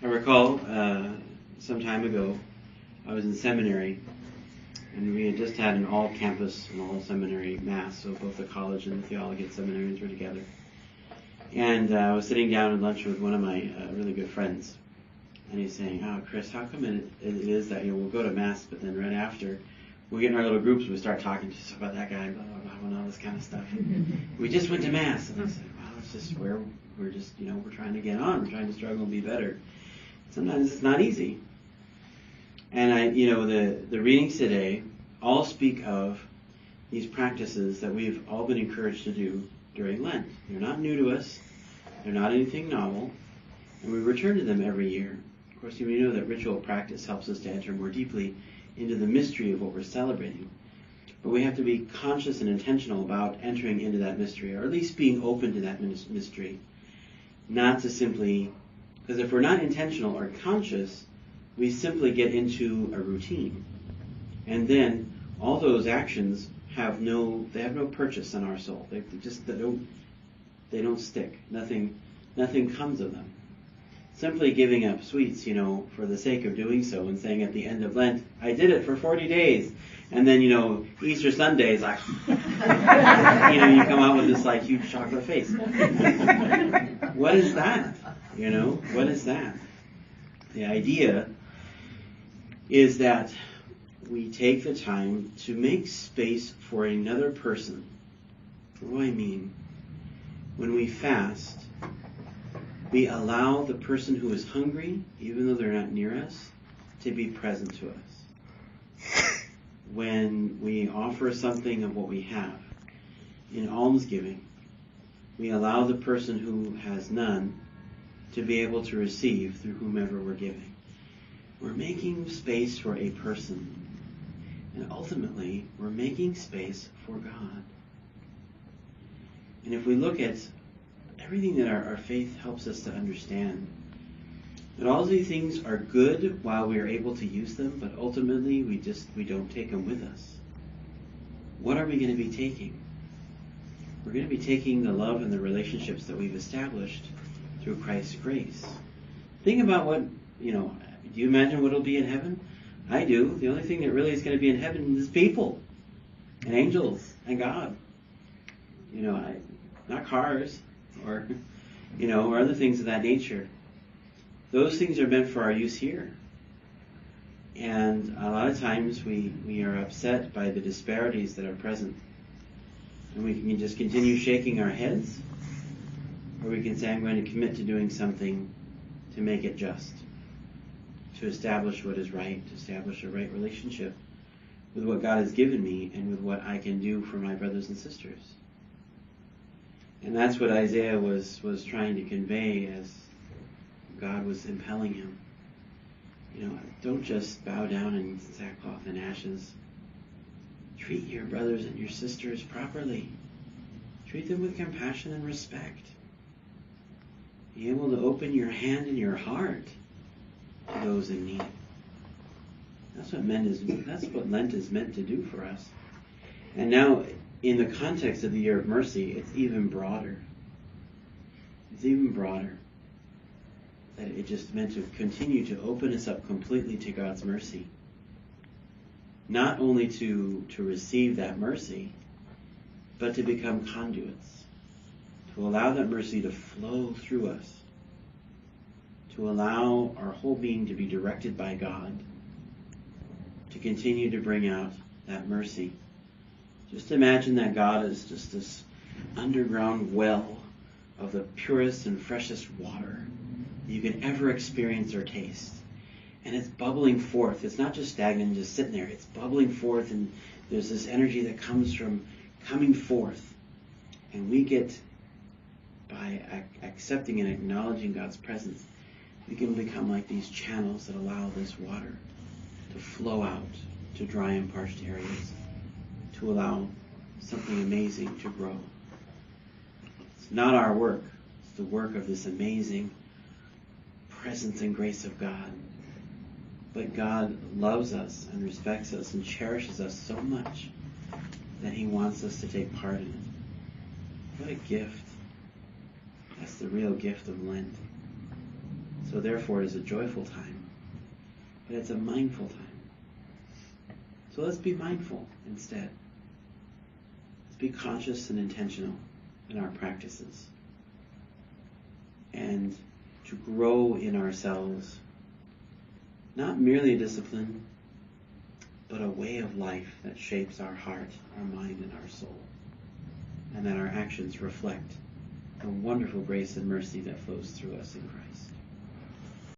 I recall some time ago, I was in seminary, and we had just had an all-campus and all-seminary mass, so both the college and the theology seminarians were together. And I was sitting down at lunch with one of my really good friends, and he's saying, "Oh, Chris, how come it is that we'll go to mass, but then right after we get in our little groups, we start talking just about that guy, blah blah blah, and all this kind of stuff. We just went to mass," and I said, "Well, it's just where we're just we're trying to get on, we're trying to struggle and be better. Sometimes it's not easy." And the readings today all speak of these practices that we've all been encouraged to do during Lent. They're not new to us. They're not anything novel. And we return to them every year. Of course, we know that ritual practice helps us to enter more deeply into the mystery of what we're celebrating. But we have to be conscious and intentional about entering into that mystery, or at least being open to that mystery. Not to simply, because if we're not intentional or conscious, we simply get into a routine. And then all those actions have no purchase in our soul. They don't stick. Nothing comes of them. Simply giving up sweets, for the sake of doing so, and saying at the end of Lent, "I did it for 40 days." And then, Easter Sunday is like, you come out with this huge chocolate face. What is that? What is that? The idea is that we take the time to make space for another person. What do I mean? When we fast, we allow the person who is hungry, even though they're not near us, to be present to us. When we offer something of what we have, in almsgiving, we allow the person who has none to be able to receive through whomever we're giving. We're making space for a person. And ultimately, we're making space for God. And if we look at everything that our faith helps us to understand, that all these things are good while we are able to use them, but ultimately we don't take them with us. What are we going to be taking? We're going to be taking the love and the relationships that we've established through Christ's grace. Think about do you imagine what will be in heaven? I do. The only thing that really is going to be in heaven is people and angels and God. Not cars or or other things of that nature. Those things are meant for our use here. And a lot of times we are upset by the disparities that are present. And we can just continue shaking our heads, or we can say, "I'm going to commit to doing something to make it just, to establish what is right, to establish a right relationship with what God has given me and with what I can do for my brothers and sisters." And that's what Isaiah was trying to convey as God was impelling him. Don't just bow down in sackcloth and ashes. Treat your brothers and your sisters properly. Treat them with compassion and respect. Be able to open your hand and your heart to those in need. That's what Lent is meant to do for us. And now, in the context of the Year of Mercy, it's even broader. It's even broader. That it just meant to continue to open us up completely to God's mercy. Not only to receive that mercy, but to become conduits. To allow that mercy to flow through us. To allow our whole being to be directed by God. To continue to bring out that mercy. Just imagine that God is just this underground well of the purest and freshest water you can ever experience or taste. And it's bubbling forth. It's not just stagnant and just sitting there. It's bubbling forth, and there's this energy that comes from coming forth. And we get, by accepting and acknowledging God's presence, we can become like these channels that allow this water to flow out to dry and parched areas, to allow something amazing to grow. It's not our work. It's the work of this amazing presence and grace of God. But God loves us and respects us and cherishes us so much that he wants us to take part in it. What a gift. That's the real gift of Lent. So therefore it is a joyful time, but it's a mindful time. So let's be mindful instead. Let's be conscious and intentional in our practices. And to grow in ourselves, not merely a discipline, but a way of life that shapes our heart, our mind, and our soul. And that our actions reflect the wonderful grace and mercy that flows through us in Christ.